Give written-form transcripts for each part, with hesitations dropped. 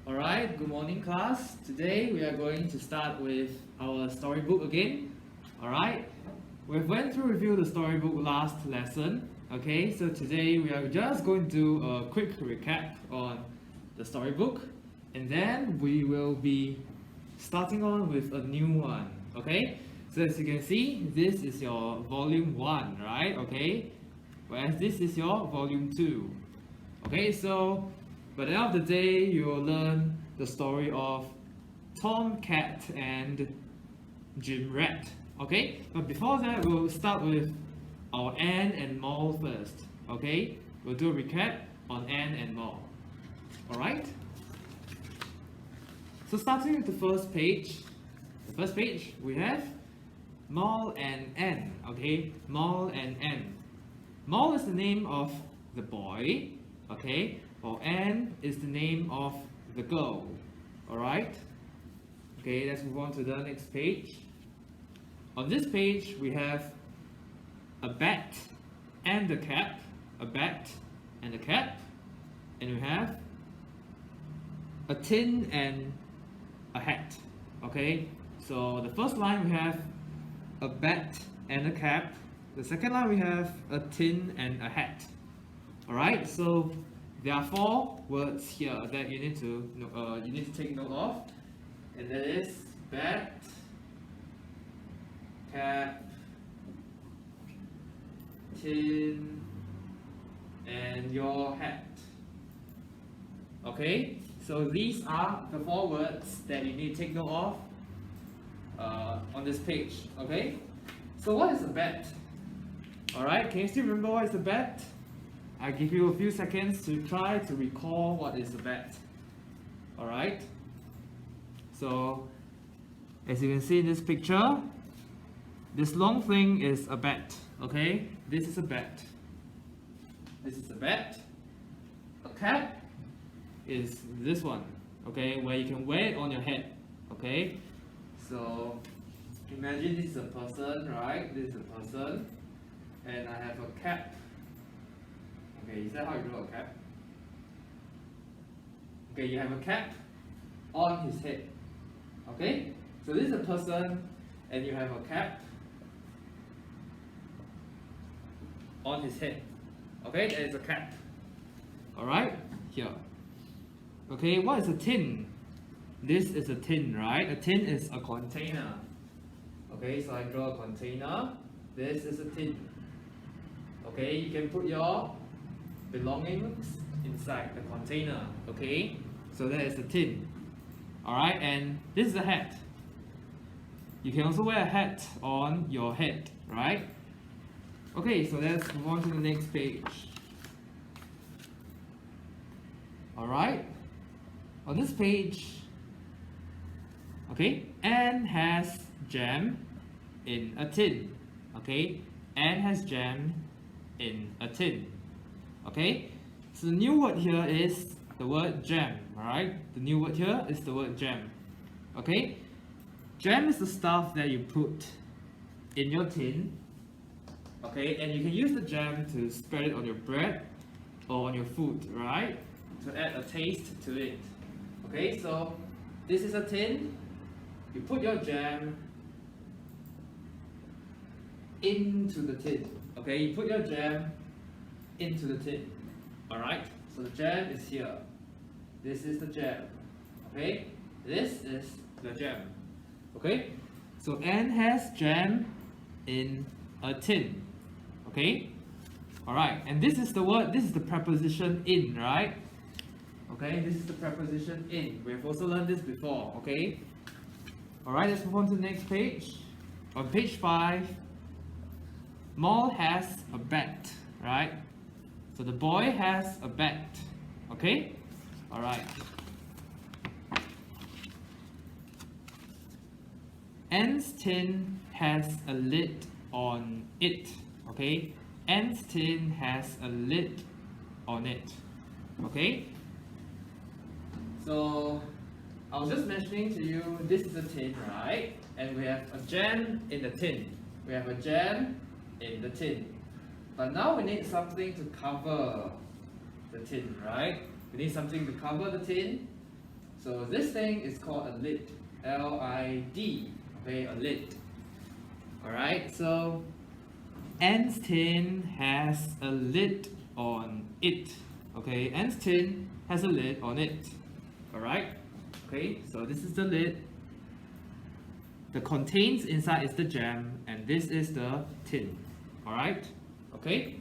Alright, good morning class. Today we are going to start with our storybook again. Alright, we went through review the storybook last lesson. Okay, so today we are just going to do a quick recap on the storybook and then we will be starting on with a new one. Okay, so as you can see, this is your volume 1, right? Okay, whereas this is your volume 2. Okay, so by the end of the day, you will learn the story of Tom Cat and Jim Rat. Okay, but before that, we'll start with our Anne and Mall first. Okay, we'll do a recap on Anne and Mall. Alright? So starting with the first page, we have Mall and Anne. Okay, Mall and Anne. Mall is the name of the boy. Okay, or Anne is the name of the girl. Alright? Okay, let's move on to the next page. On this page, we have a bat and a cap. A bat and a cap. And we have a tin and a hat. Okay, so the first line we have a bat and a cap. The second line we have a tin and a hat. Alright, so there are 4 words here that you need to take note of, and that is bat, cap, tin, and your hat. Okay, so these are the 4 words that you need to take note of on this page. Okay, so what is a bat? Alright, can you still remember what is a bat? I'll give you a few seconds to try to recall what is a bat. Alright? So, as you can see in this picture, this long thing is a bat. Okay? This is a bat. This is a bat. A cap is this one. Okay? Where you can wear it on your head. Okay? So, imagine this is a person, right? This is a person. And I have a cap. Okay, is that how you draw a cap? Okay, you have a cap on his head. Okay, so this is a person and you have a cap on his head. Okay, that is a cap. Alright, here. Okay, what is a tin? This is a tin, right? A tin is a container. Okay, so I draw a container. This is a tin. Okay, you can put your belongings inside the container. Okay, so that is a tin. Alright, and this is a hat. You can also wear a hat on your head, right? Okay, so let's move on to the next page. Alright, on this page, okay, Anne has jam in a tin. Okay, Anne has jam in a tin. Okay, so the new word here is the word jam. Alright, the new word here is the word jam. Okay, jam is the stuff that you put in your tin. Okay, and you can use the jam to spread it on your bread or on your food, right? To add a taste to it. Okay, so this is a tin. You put your jam into the tin. Okay, you put your jam into the tin. Alright, so the jam is here. This is the jam. Okay, this is the jam. Okay, so Anne has jam in a tin. Okay, alright, and this is the word, this is the preposition in, right? Okay, this is the preposition in. We have also learned this before. Okay, alright, let's move on to the next page. On page 5, Mall has a bat, right? So the boy has a bat. Okay? Alright. Anne's tin has a lid on it. Okay? Anne's tin has a lid on it. Okay? So I was just mentioning to you, this is a tin, right? And we have a jam in the tin. We have a jam in the tin. But now we need something to cover the tin, right? We need something to cover the tin. So this thing is called a lid. L-I-D. Okay, a lid. Alright, so Anne's tin has a lid on it. Okay, Anne's tin has a lid on it. Alright, okay, so this is the lid. The contents inside is the jam, and this is the tin. Alright, okay.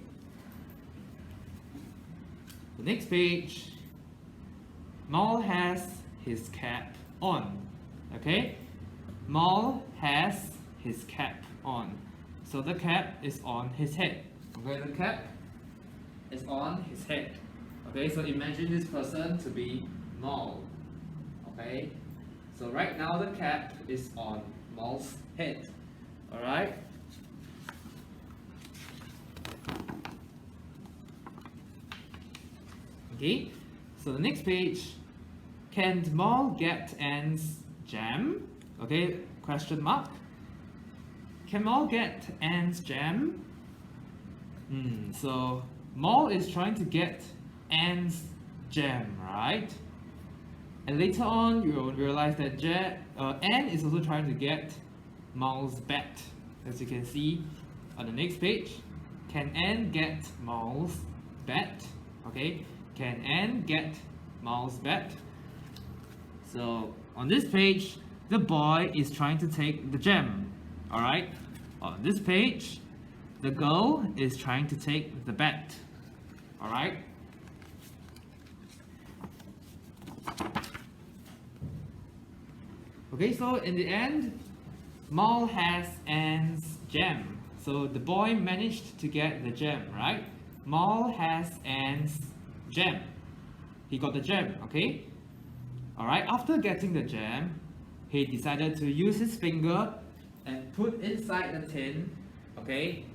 The next page. Mal has his cap on. Okay, Mal has his cap on. So the cap is on his head. Okay, the cap is on his head. Okay, so imagine this person to be Mal. Okay, so right now the cap is on Mal's head. Alright. Okay, so the next page. Can Mal get Anne's jam? Okay, question mark. Can Mal get Anne's jam? So Mal is trying to get Anne's jam, right? And later on, you will realize that Anne is also trying to get Mal's bat. As you can see on the next page. Can Anne get Mal's bat? Okay, can Anne get Mal's bat? So on this page, the boy is trying to take the gem. Alright? On this page, the girl is trying to take the bat. Alright? Okay, so in the end, Mal has Anne's gem. So the boy managed to get the gem, right? Mal has Anne's gem. He got the gem, okay? Alright, after getting the gem, he decided to use his finger and put inside the tin, okay?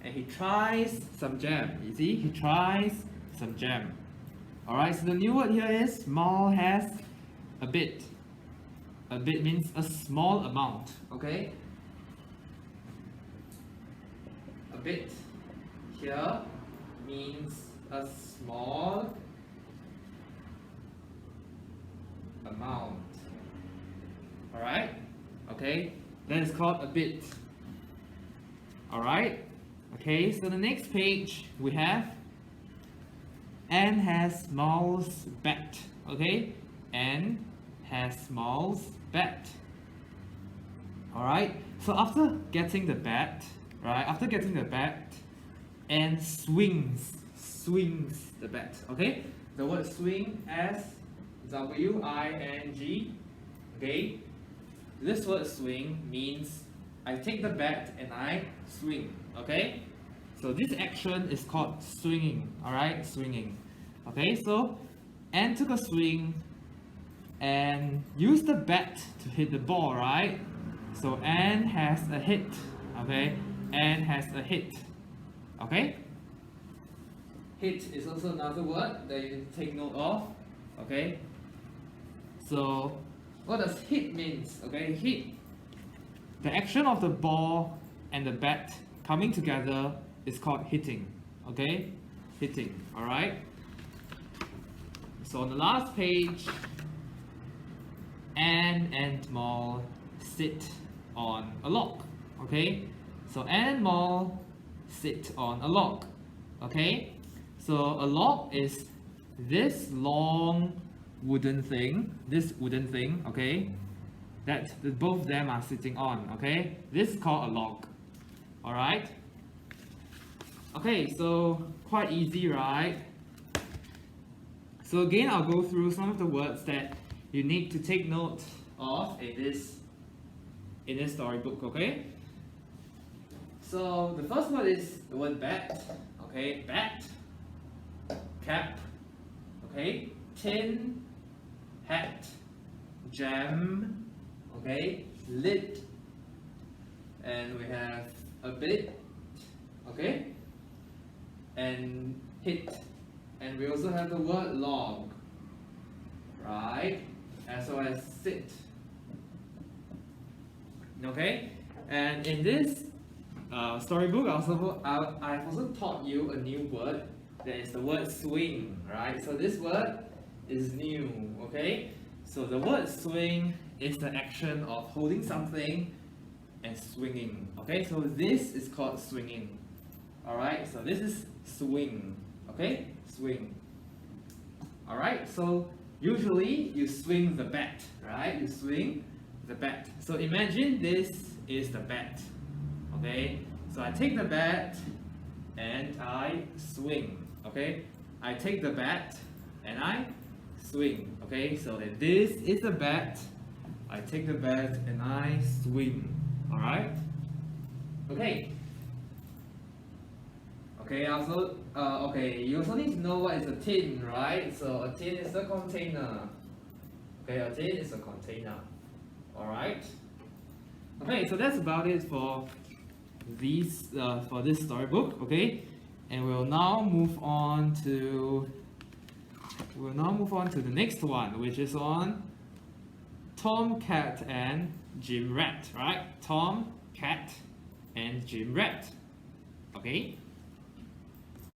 And he tries some jam. You see, he tries some jam. Alright, so the new word here is Mal has a bit. A bit means a small amount, okay? A bit here means a small amount. Alright? Okay? That is called a bit. Alright? Okay, so the next page we have Anne has Mal's bat. Okay? Anne has Mal's bat. Alright? So after getting the bat, right? After getting the bat, Anne swings the bat. Okay? The word swing as W-I-N-G. Okay? This word swing means I take the bat and I swing. Okay? So this action is called swinging. Alright? Swinging. Okay? So Anne took a swing and used the bat to hit the ball, right? So Anne has a hit. Okay? Anne has a hit. Okay? Hit is also another word that you can take note of. Okay? So, what does hit means? Okay, hit. The action of the ball and the bat coming together is called hitting. Okay, hitting. All right. So on the last page, Anne and Mal sit on a log. Okay, so Anne and Mal sit on a log. Okay, so a log is this long wooden thing, okay, that both of them are sitting on, okay? This is called a log. Alright? Okay, so quite easy, right? So again, I'll go through some of the words that you need to take note of in this storybook, okay? So the first word is the word bat, okay? Bat, cap, okay? Tin, hat, jam, okay, lid, and we have a bit, okay, and hit, and we also have the word log, right, as well as sit, okay, and in this storybook I've also taught you a new word, that is the word swing, right, so this word is new, okay? So the word swing is the action of holding something and swinging. Okay, so this is called swinging. Alright, so this is swing. Okay, swing. Alright, so usually you swing the bat, right? You swing the bat. So imagine this is the bat. Okay, so I take the bat and I swing. Okay, I take the bat and I swing. Okay, so that this is the bat. I take the bat and I swing. Alright? Okay. Okay, also you also need to know what is a tin, right? So a tin is a container. Okay, a tin is a container. Alright? Okay, so that's about it for these for this storybook, okay? And we'll now move on to the next one, which is on Tom, Cat, and Jim Rat, right? Tom, Cat, and Jim Rat. Okay?